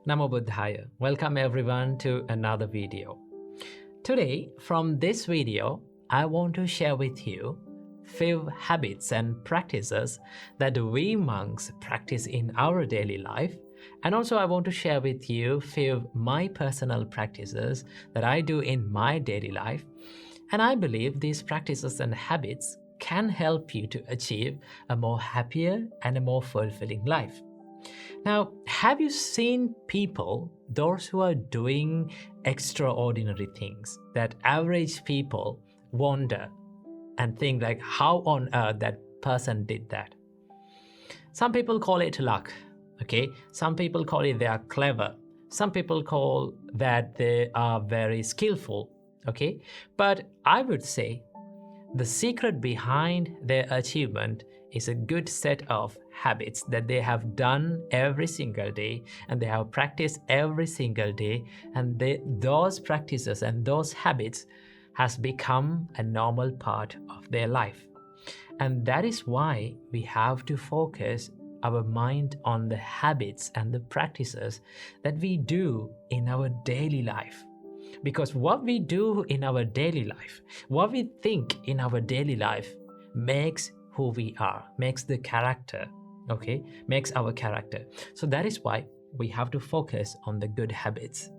Namo Buddhaya. Welcome everyone to another video. Today, from this video, I want to share with you few habits and practices that we monks practice in our daily life. And also I want to share with you few my personal practices that I do in my daily life. And I believe these practices and habits can help you to achieve a more happier and a more fulfilling life. Now, have you seen people, those who are doing extraordinary things that average people wonder and think like, how on earth that person did that? Some people call it luck, okay? Some people call it they are clever. Some people call that they are very skillful, okay? But I would say the secret behind their achievement is a good set of habits that they have done every single day and they have practiced every single day, and those practices and those habits has become a normal part of their life. And that is why we have to focus our mind on the habits and the practices that we do in our daily life. Because what we do in our daily life, what we think in our daily life makes who we are, makes the character, okay? Makes our character. So that is why we have to focus on the good habits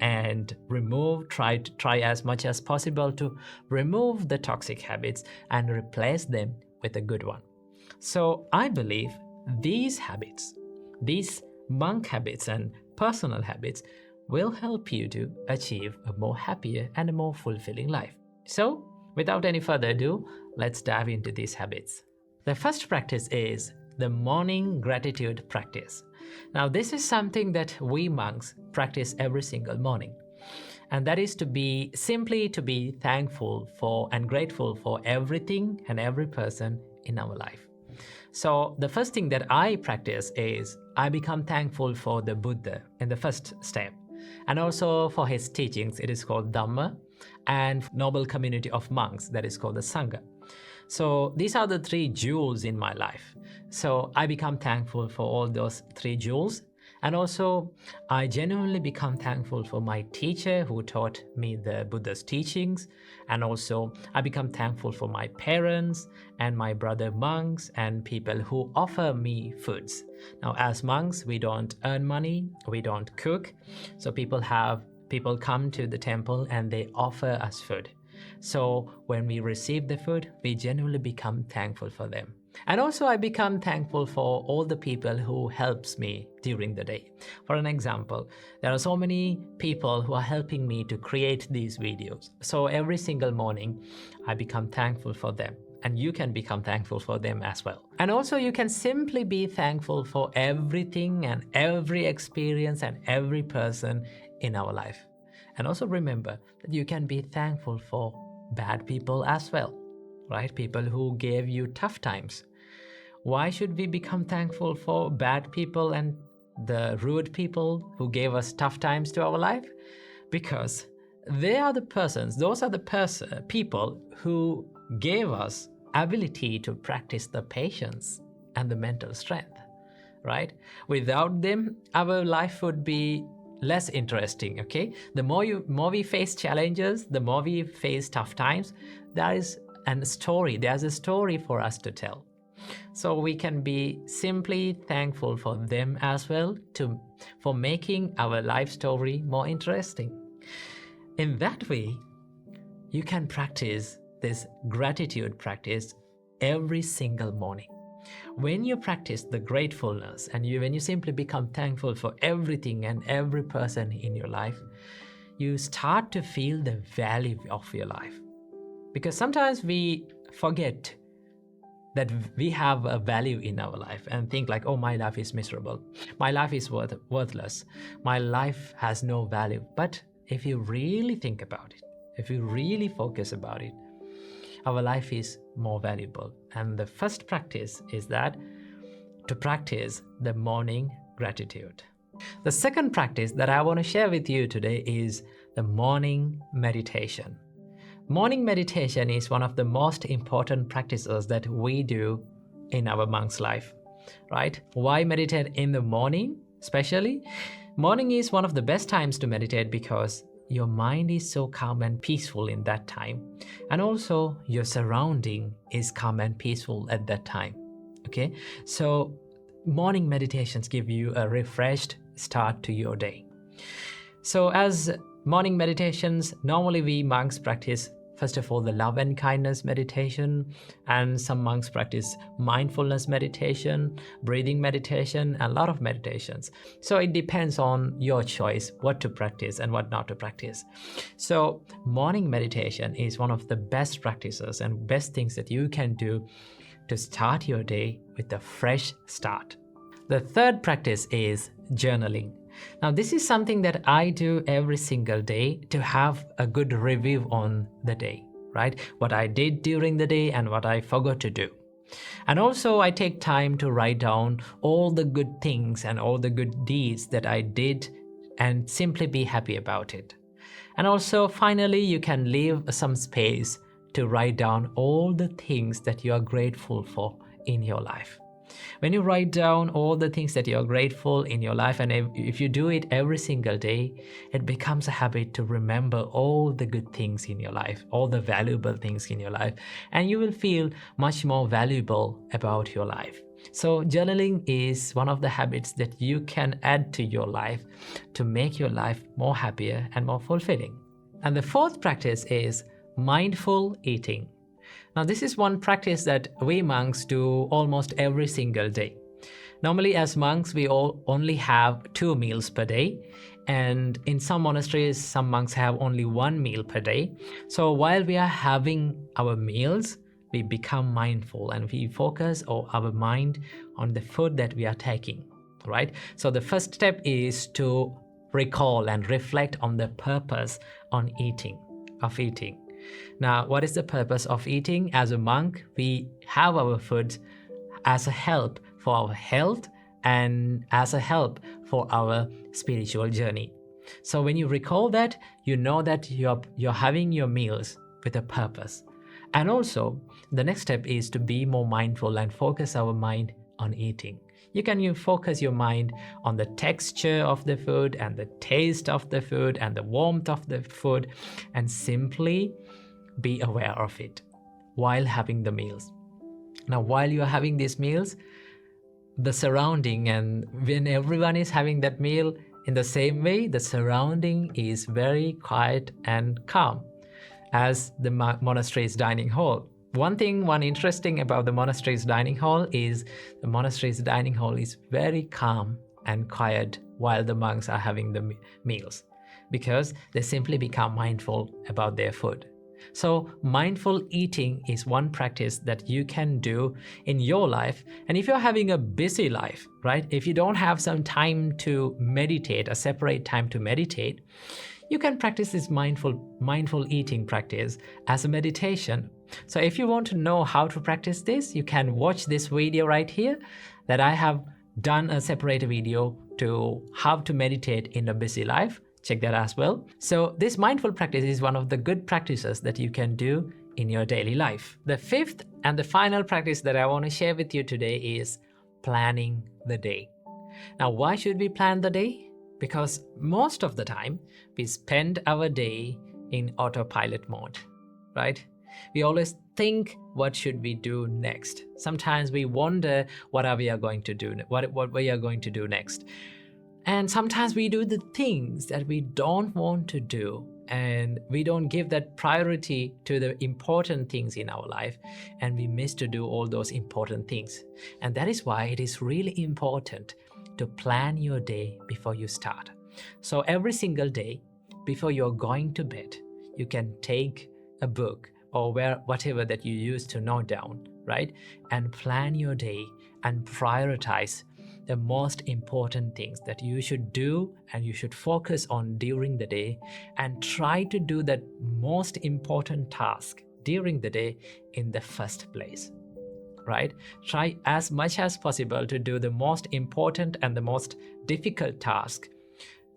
and try as much as possible to remove the toxic habits and replace them with a good one. So I believe these habits, these monk habits and personal habits will help you to achieve a more happier and a more fulfilling life. So, without any further ado, let's dive into these habits. The first practice is the morning gratitude practice. Now, this is something that we monks practice every single morning. And that is simply to be thankful for and grateful for everything and every person in our life. So the first thing that I practice is I become thankful for the Buddha in the first step. And also for his teachings, it is called Dharma, and noble community of monks, that is called the Sangha. So these are the three jewels in my life. So I become thankful for all those three jewels. And also I genuinely become thankful for my teacher who taught me the Buddha's teachings. And also I become thankful for my parents and my brother monks and people who offer me foods. Now, as monks, we don't earn money, we don't cook. So people come to the temple and they offer us food. So when we receive the food, we genuinely become thankful for them. And also I become thankful for all the people who helps me during the day. For an example, there are so many people who are helping me to create these videos. So every single morning, I become thankful for them. And you can become thankful for them as well. And also you can simply be thankful for everything and every experience and every person in our life. And also remember that you can be thankful for bad people as well, right? People who gave you tough times. Why should we become thankful for bad people and the rude people who gave us tough times to our life? Because they are the persons, those are the people who gave us ability to practice the patience and the mental strength, right? Without them, our life would be less interesting, okay? The more we face challenges, the more we face tough times, there's a story for us to tell. So we can be simply thankful for them as well for making our life story more interesting. In that way, you can practice this gratitude practice every single morning. When you practice the gratefulness and when you simply become thankful for everything and every person in your life, you start to feel the value of your life. Because sometimes we forget that we have a value in our life and think like, oh, my life is miserable. My life is worthless. My life has no value. But if you really think about it, if you really focus about it, our life is more valuable. And the first practice is that to practice the morning gratitude. The second practice that I want to share with you today is the morning meditation. Morning meditation is one of the most important practices that we do in our monk's life, right? Why meditate in the morning especially? Morning is one of the best times to meditate because your mind is so calm and peaceful in that time. And also your surrounding is calm and peaceful at that time. Okay, so morning meditations give you a refreshed start to your day. So as morning meditations, normally we monks practice first of all the love and kindness meditation, and some monks practice mindfulness meditation, breathing meditation, and a lot of meditations. So it depends on your choice what to practice and what not to practice. So morning meditation is one of the best practices and best things that you can do to start your day with a fresh start. The third practice is journaling. Now, this is something that I do every single day to have a good review on the day, right? What I did during the day and what I forgot to do. And also I take time to write down all the good things and all the good deeds that I did and simply be happy about it. And also finally, you can leave some space to write down all the things that you are grateful for in your life. When you write down all the things that you're grateful in your life, and if you do it every single day, it becomes a habit to remember all the good things in your life, all the valuable things in your life, and you will feel much more valuable about your life. So journaling is one of the habits that you can add to your life to make your life more happier and more fulfilling. And the fourth practice is mindful eating. Now, this is one practice that we monks do almost every single day. Normally, as monks, we all only have 2 meals per day. And in some monasteries, some monks have only 1 meal per day. So while we are having our meals, we become mindful and we focus our mind on the food that we are taking, right? So the first step is to recall and reflect on the purpose of eating. Now, what is the purpose of eating? As a monk, we have our food as a help for our health and as a help for our spiritual journey. So when you recall that, you know that you're having your meals with a purpose. And also, the next step is to be more mindful and focus our mind on eating. You can focus your mind on the texture of the food and the taste of the food and the warmth of the food, and simply be aware of it while having the meals. Now, while you are having these meals, the surrounding, and when everyone is having that meal in the same way, the surrounding is very quiet and calm as the monastery's dining hall. One interesting about the monastery's dining hall is the monastery's dining hall is very calm and quiet while the monks are having the meals, because they simply become mindful about their food. So mindful eating is one practice that you can do in your life. And if you're having a busy life, right, if you don't have some time to meditate, a separate time to meditate, you can practice this mindful eating practice as a meditation. So if you want to know how to practice this, you can watch this video right here that I have done a separate video to how to meditate in a busy life. Check that as well. So this mindful practice is one of the good practices that you can do in your daily life. The fifth and the final practice that I want to share with you today is planning the day. Now, why should we plan the day? Because most of the time we spend our day in autopilot mode, right? We always think, what should we do next? Sometimes we wonder what we are going to do, what we are going to do next. And sometimes we do the things that we don't want to do, and we don't give that priority to the important things in our life, and we miss to do all those important things. And that is why it is really important to plan your day before you start. So every single day before you're going to bed, you can take a book or whatever that you use to note down, right? And plan your day and prioritize the most important things that you should do and you should focus on during the day, and try to do that most important task during the day in the first place, right? Try as much as possible to do the most important and the most difficult task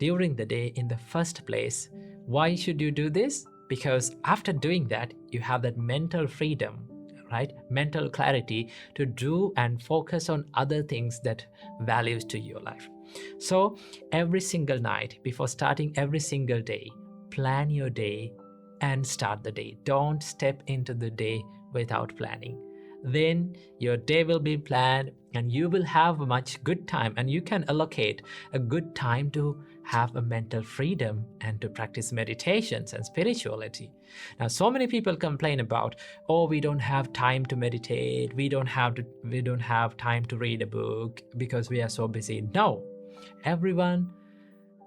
during the day in the first place. Why should you do this? Because after doing that, you have that mental freedom, right? Mental clarity to do and focus on other things that values to your life. So every single night, before starting every single day, plan your day and start the day. Don't step into the day without planning. Then your day will be planned and you will have much good time, and you can allocate a good time to have a mental freedom and to practice meditations and spirituality. Now, so many people complain about, oh, we don't have time to meditate, we don't have time to read a book because we are so busy. No, everyone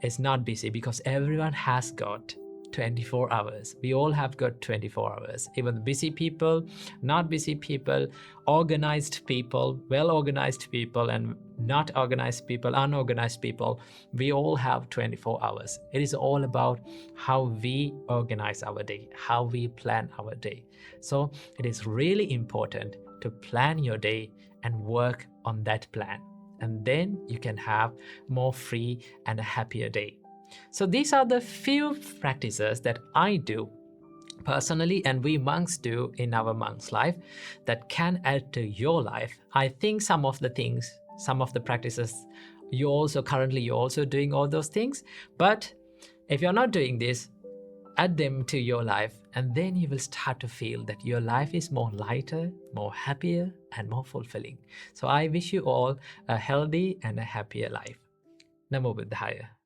is not busy, because everyone has got 24 hours. We all have got 24 hours. Even busy people, not busy people, organized people, well-organized people, and not organized people, unorganized people. We all have 24 hours. It is all about how we organize our day, how we plan our day. So it is really important to plan your day and work on that plan. And then you can have more free and a happier day. So these are the few practices that I do personally and we monks do in our monk's life that can add to your life. I think some of the practices you're also doing all those things. But if you're not doing this, add them to your life, and then you will start to feel that your life is more lighter, more happier, and more fulfilling. So I wish you all a healthy and a happier life. Namo Buddhaya.